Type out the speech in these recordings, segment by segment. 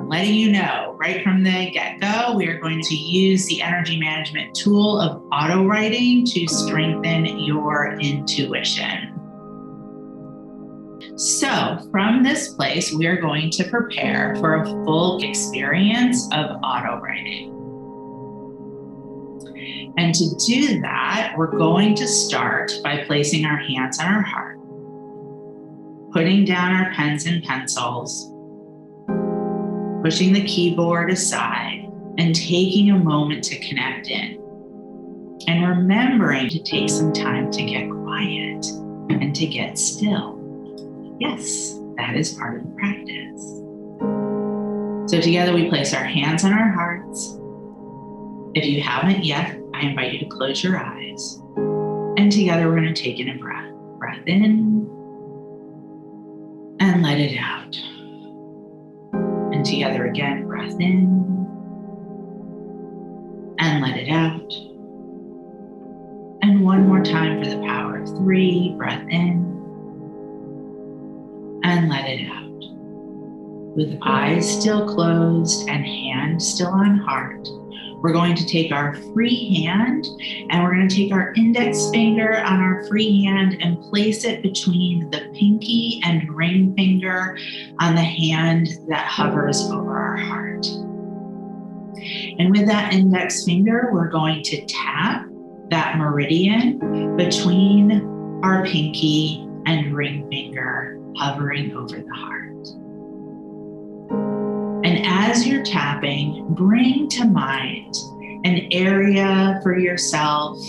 I'm letting you know right from the get-go, we are going to use the energy management tool of auto writing to strengthen your intuition. So from this place, we are going to prepare for a full experience of auto writing. And to do that, we're going to start by placing our hands on our heart, putting down our pens and pencils, pushing the keyboard aside, and taking a moment to connect in. And remembering to take some time to get quiet and to get still. Yes, that is part of the practice. So together we place our hands on our hearts. If you haven't yet, I invite you to close your eyes. And together we're going to take in a breath. Breath in and let it out. And together again, breath in and let it out. And one more time for the power of 3, breath in and let it out. With eyes still closed and hand still on heart, we're going to take our free hand and we're going to take our index finger on our free hand and place it between the pinky and ring finger on the hand that hovers over our heart. And with that index finger, we're going to tap that meridian between our pinky and ring finger hovering over the heart. And as you're tapping, bring to mind an area for yourself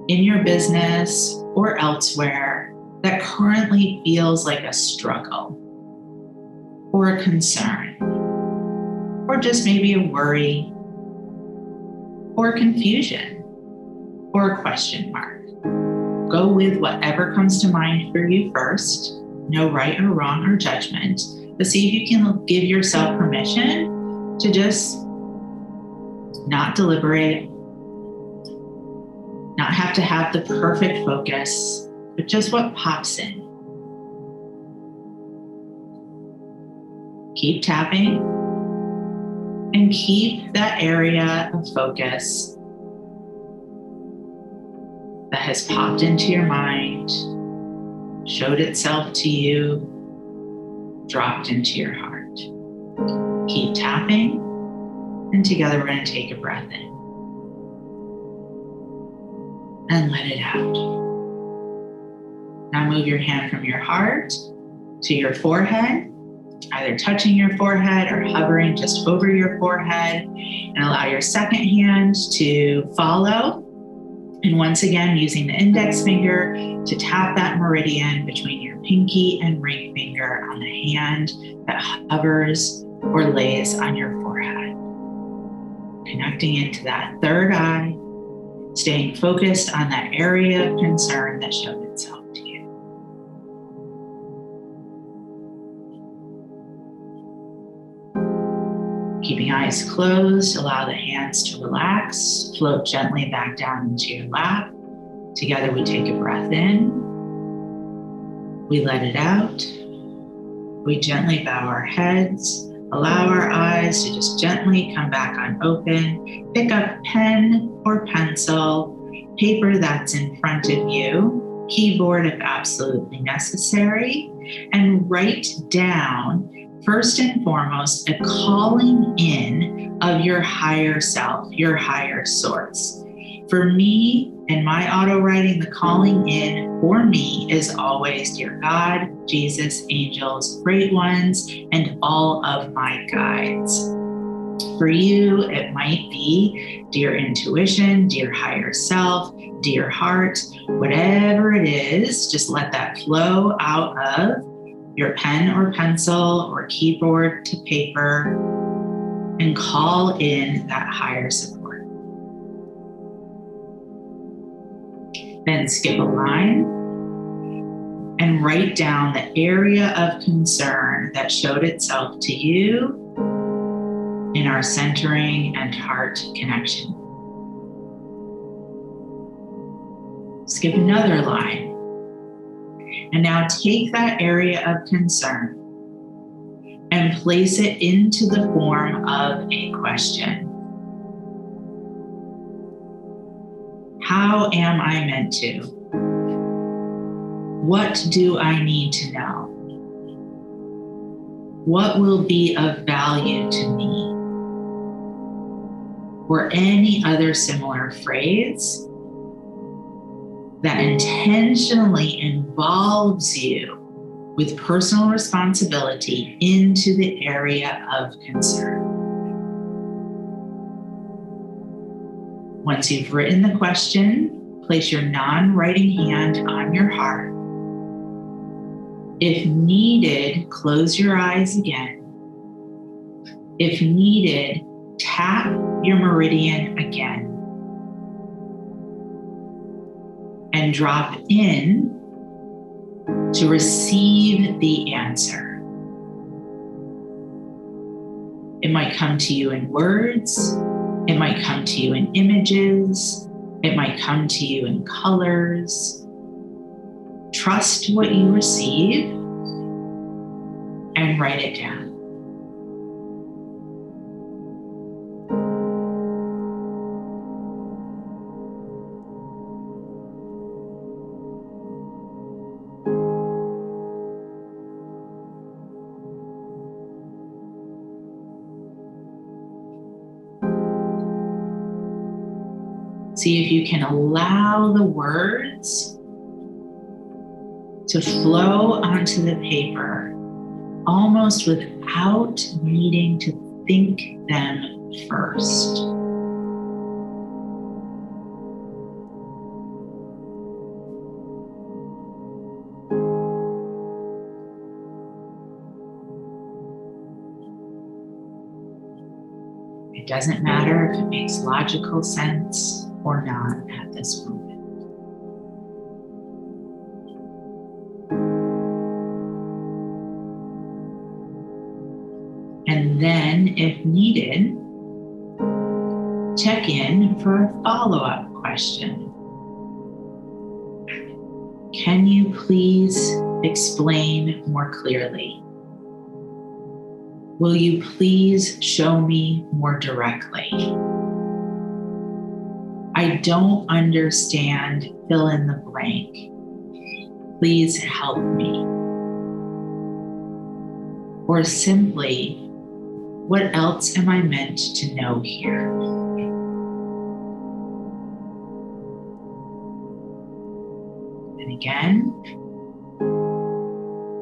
in your business or elsewhere that currently feels like a struggle or a concern, or just maybe a worry or confusion or a question mark. Go with whatever comes to mind for you first. No right or wrong or judgment, but see if you can give yourself permission to just not deliberate, not have to have the perfect focus, but just what pops in. Keep tapping and keep that area of focus that has popped into your mind, showed itself to you, dropped into your heart. Keep tapping, and together we're going to take a breath in and let it out. Now move your hand from your heart to your forehead, either touching your forehead or hovering just over your forehead, and allow your second hand to follow. And once again, using the index finger to tap that meridian between your pinky and ring finger on the hand that hovers or lays on your forehead. Connecting into that third eye, staying focused on that area of concern that showed itself to you. Keeping eyes closed, allow the hands to relax, float gently back down into your lap. Together we take a breath in, we let it out, we gently bow our heads, allow our eyes to just gently come back on open, pick up pen or pencil, paper that's in front of you, keyboard if absolutely necessary, and write down first and foremost, a calling in of your higher self, your higher source. For me, in my auto writing, the calling in for me is always dear God, Jesus, angels, great ones, and all of my guides. For you, it might be dear intuition, dear higher self, dear heart, whatever it is, just let that flow out of your pen or pencil or keyboard to paper and call in that higher support. Then skip a line and write down the area of concern that showed itself to you in our centering and heart connection. Skip another line. And now take that area of concern and place it into the form of a question. How am I meant to? What do I need to know? What will be of value to me? Or any other similar phrase that intentionally involves you with personal responsibility into the area of concern. Once you've written the question, place your non-writing hand on your heart. If needed, close your eyes again. If needed, tap your meridian again. And drop in to receive the answer. It might come to you in words. It might come to you in images. It might come to you in colors. Trust what you receive and write it down. See if you can allow the words to flow onto the paper almost without needing to think them first. It doesn't matter if it makes logical sense or not at this moment. And then, if needed, check in for a follow-up question. Can you please explain more clearly? Will you please show me more directly? I don't understand, fill in the blank. Please help me. Or simply, what else am I meant to know here? And again,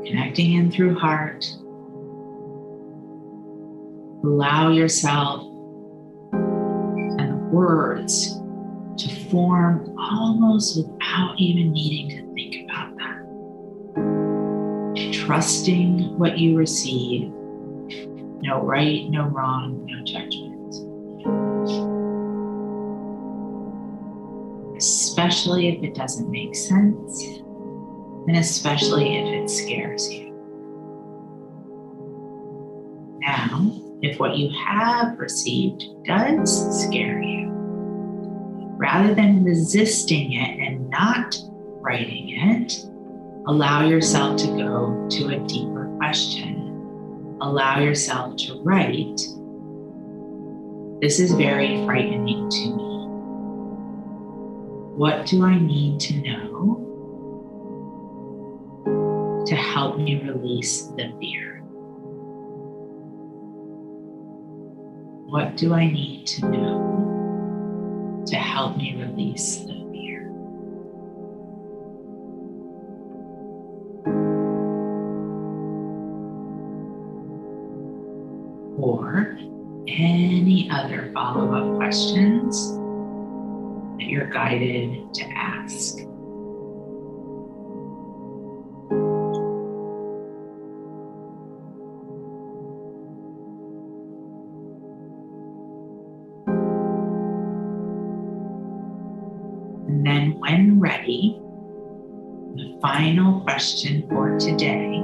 connecting in through heart. Allow yourself and the words to form almost without even needing to think about that. Trusting what you receive. No right, no wrong, no judgment. Especially if it doesn't make sense, and especially if it scares you. Now, if what you have received does scare you, rather than resisting it and not writing it, allow yourself to go to a deeper question. Allow yourself to write, this is very frightening to me. What do I need to know to help me release the fear? What do I need to know to help me release the fear? Or any other follow-up questions that you're guided to ask. And then when ready, the final question for today: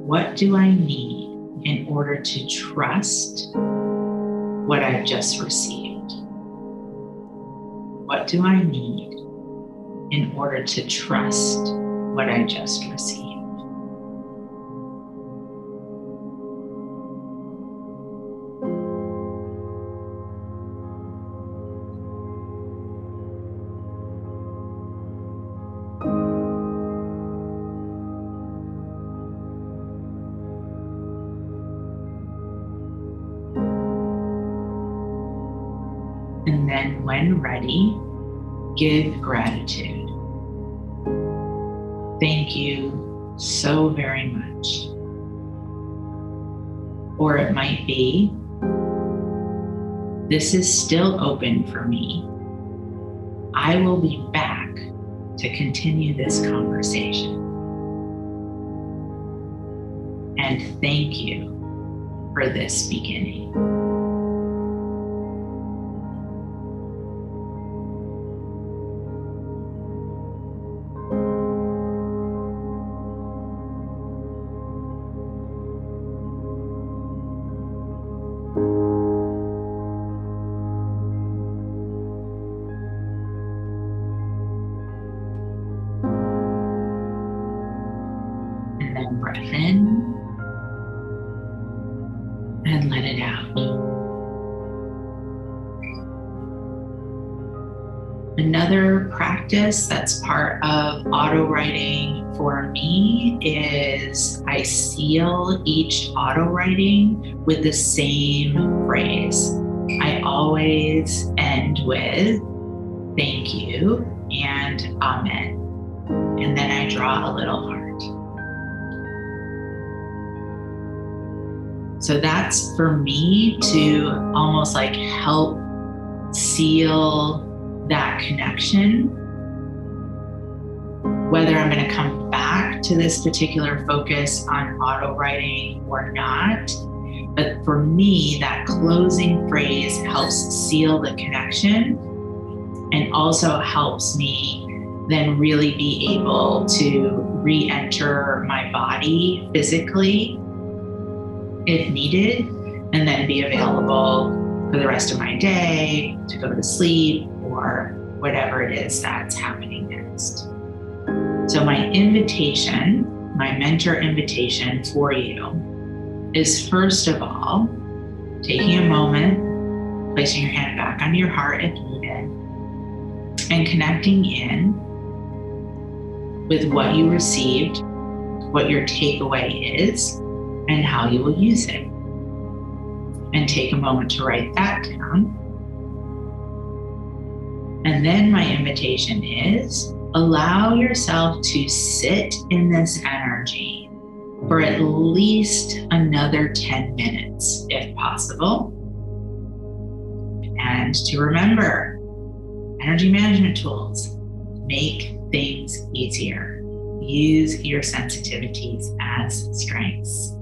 what do I need in order to trust what I've just received? What do I need in order to trust what I just received? And then when ready, give gratitude. Thank you so very much. Or it might be, this is still open for me. I will be back to continue this conversation. And thank you for this beginning. And then breath in and let it out. Another practice that's part of auto writing for me is I seal each auto writing with the same phrase. I always end with thank you and amen. And then I draw a little heart. So that's for me to almost like help seal that connection, whether I'm going to come back to this particular focus on auto writing or not. But for me, that closing phrase helps seal the connection and also helps me then really be able to re-enter my body physically if needed, and then be available for the rest of my day to go to sleep or whatever it is that's happening next. So my invitation, my mentor invitation for you is, first of all, taking a moment, placing your hand back on your heart if needed, and connecting in with what you received, what your takeaway is, and how you will use it. And take a moment to write that down. And then my invitation is, allow yourself to sit in this energy for at least another 10 minutes, if possible. And to remember, energy management tools make things easier. Use your sensitivities as strengths.